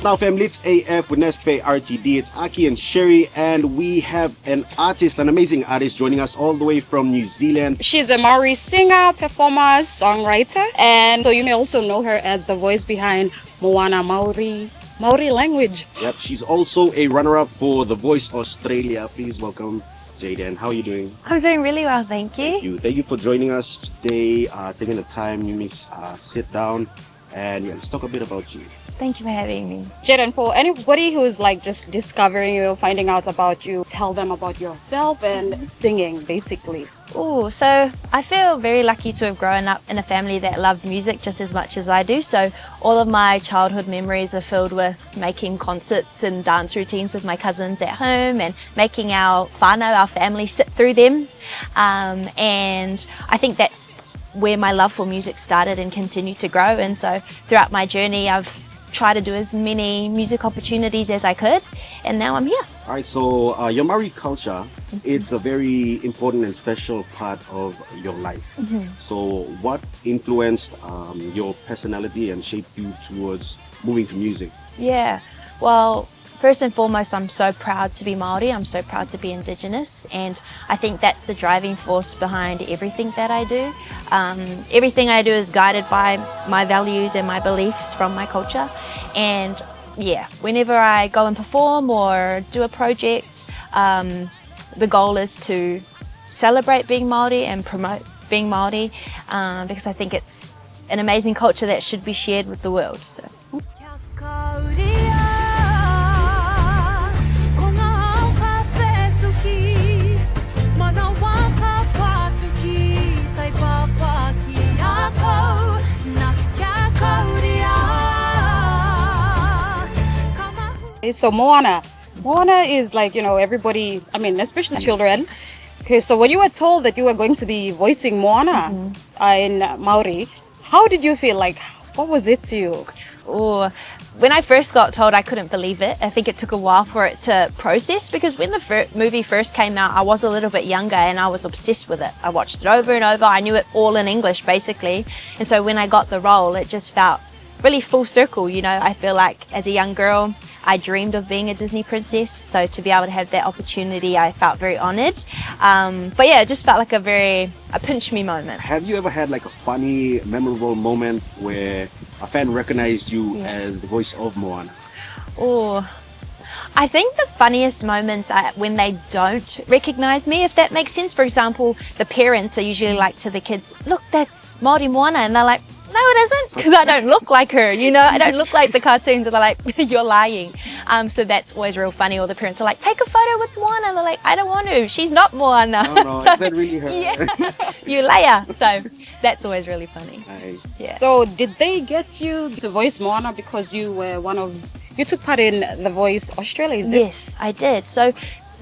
It's NAUFM LITAF with Nescafe RTD. It's Aki and Sherry, and we have an amazing artist joining us all the way from New Zealand. She's a Māori singer, performer, songwriter, and so you may also know her as the voice behind Moana, Māori language. Yep, she's also a runner-up for The Voice Australia. Please welcome Jaedyn. How are you doing? I'm doing really well, thank you. Thank you for joining us today, taking the time. You may sit down and let's talk a bit about you. Thank you for having me. Jaedyn, for anybody who's like just discovering you, finding out about you, tell them about yourself and singing, basically. Oh, so I feel very lucky to have grown up in a family that loved music just as much as I do. So all of my childhood memories are filled with making concerts and dance routines with my cousins at home and making our whānau, our family, sit through them. And I think that's where my love for music started and continued to grow. And so throughout my journey, I've tried to do as many music opportunities as I could, and now I'm here. All right, so your Māori culture, it's a very important and special part of your life. So what influenced your personality and shaped you towards moving to music? Yeah, well, first and foremost, I'm so proud to be Māori. I'm so proud to be Indigenous, and I think that's the driving force behind everything that I do. Everything I do is guided by my values and my beliefs from my culture. And yeah, whenever I go and perform or do a project, the goal is to celebrate being Māori and promote being Māori, because I think it's an amazing culture that should be shared with the world. So. So Moana is like, you know, everybody, I mean, especially children. Okay, so when you were told that you were going to be voicing Moana in Māori, how did you feel? Like, what was it to you? Oh, when I first got told, I couldn't believe it. I think it took a while for it to process, because when the movie first came out, I was a little bit younger and I was obsessed with it. I watched it over and over. I knew it all in English, basically. And so when I got the role, it just felt really full circle. You know, I feel like as a young girl, I dreamed of being a Disney princess, so to be able to have that opportunity, I felt very honoured. But yeah, it just felt like a pinch me moment. Have you ever had like a funny, memorable moment where a fan recognized you as the voice of Moana? Oh, I think the funniest moments are when they don't recognise me, if that makes sense. For example, the parents are usually like to the kids, "Look, that's Māori Moana," and they're like, "No, it isn't," because I don't look like her, you know, I don't look like the cartoons, and they're like, "You're lying." So that's always real funny. Or the parents are like, "Take a photo with Moana," and they're like, "I don't want to, she's not Moana." Oh no, So, is that really her? Yeah, you liar. So that's always really funny. Nice. Yeah. So did they get you to voice Moana because you were you took part in The Voice Australia, is it? Yes, I did. So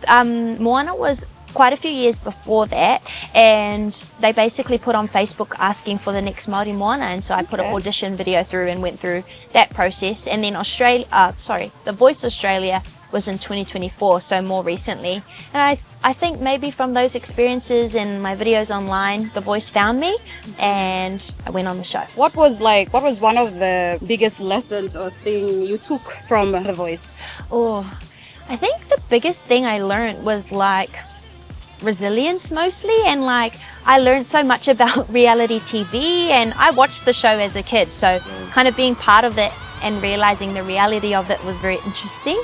Moana was quite a few years before that, and they basically put on Facebook asking for the next Māori Moana, and so I put an audition video through and went through that process. And then The Voice Australia was in 2024, so more recently. And I think maybe from those experiences and my videos online, The Voice found me and I went on the show. What was one of the biggest lessons or thing you took from The Voice? Oh, I think the biggest thing I learned was like resilience mostly, and like I learned so much about reality TV, and I watched the show as a kid, so kind of being part of it and realizing the reality of it was very interesting.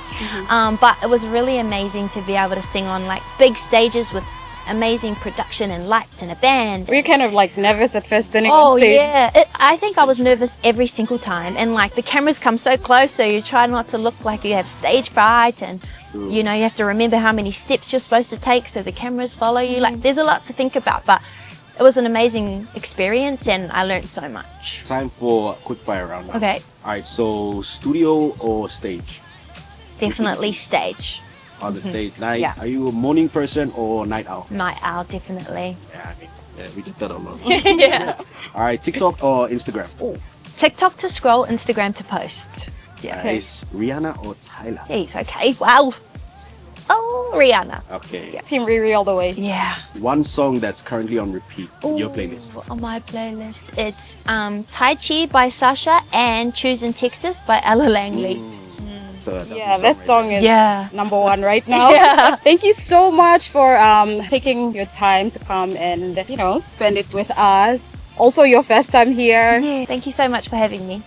But it was really amazing to be able to sing on like big stages with amazing production and lights and a band. Were you kind of like nervous at first standing on stage? Yeah, I think I was nervous every single time, and like the cameras come so close, so you try not to look like you have stage fright, and you know, you have to remember how many steps you're supposed to take so the cameras follow you. Like, there's a lot to think about, but it was an amazing experience and I learned so much. Time for a quick fire round now. Okay. Alright, so studio or stage? Definitely stage. On the stage, nice. Yeah. Are you a morning person or night owl? Night owl, definitely. Yeah, I mean, we did that alone. Yeah. Alright, TikTok or Instagram? Oh, TikTok to scroll, Instagram to post. Yeah. Nice. Rihanna or Tyler? Jeez, okay, well. Oh, Rihanna. Okay. Yeah. Team Riri all the way. Yeah. One song that's currently on repeat in your playlist. On my playlist, it's Tai Chi by Sasha and Choose in Texas by Ella Langley. Yeah, that song is Yeah. number one right now. Yeah. Thank you so much for taking your time to come and, spend it with us. Also, your first time here. Yeah. Thank you so much for having me.